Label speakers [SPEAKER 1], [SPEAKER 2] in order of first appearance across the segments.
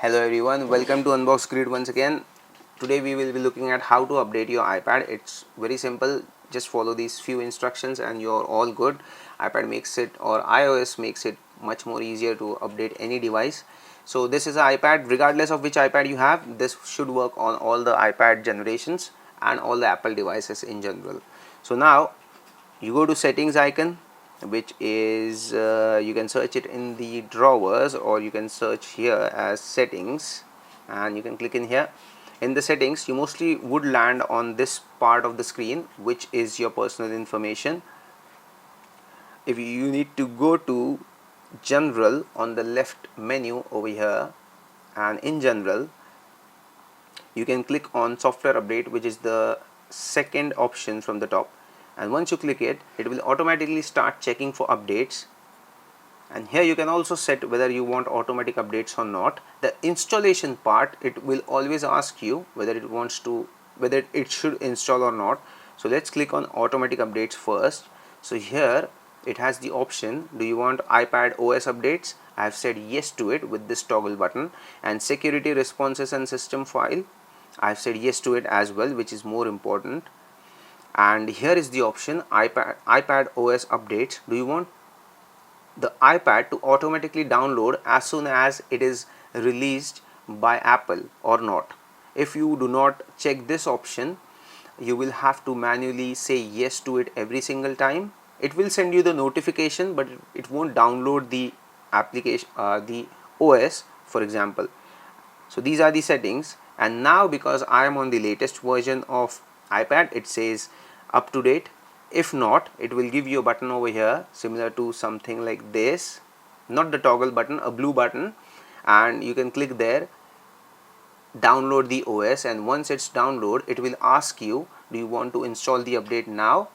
[SPEAKER 1] Hello everyone, welcome to Unbox Grid once again. Today we will be looking at how to update your iPad. It's very simple, just follow these few instructions and you're all good. iPad makes it, or iOS makes it much more easier to update any device. So this is an iPad, regardless of which iPad you have, this should work on all the iPad generations and all the Apple devices in general. So now you go to settings icon, which is you can search it in the drawers, or you can search here as settings, and you can click in here. In the settings, you mostly would land on this part of the screen, which is your personal information. If you need to go to general on the left menu over here, and in general you can click on software update, which is the second option from the top, and once you click it, it will automatically start checking for updates. And here you can also set whether you want automatic updates or not. The installation part, it will always ask you whether it should install or not. So let's click on automatic updates first. So here it has the option, do you want iPad OS updates? I have said yes to it with this toggle button. And security responses and system file, I have said yes to it as well, which is more important. And here is the option iPad OS updates. Do you want the iPad to automatically download as soon as it is released by Apple or not? If you do not check this option, you will have to manually say yes to it every single time. It will send you the notification, but it won't download the application, the OS, for example. So these are the settings, and now because I am on the latest version of iPad, it says up to date. If not, it will give you a button over here similar to something like this, not the toggle button, a blue button, and you can click there, download the OS, and once it's download, it will ask you, do you want to install the update now?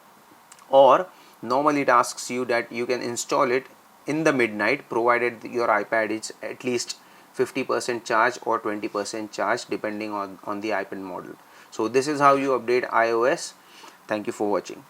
[SPEAKER 1] Or normally it asks you that you can install it in the midnight, provided your iPad is at least 50% charged or 20% charged, depending on the iPad model. So this is how you update iOS. Thank you for watching.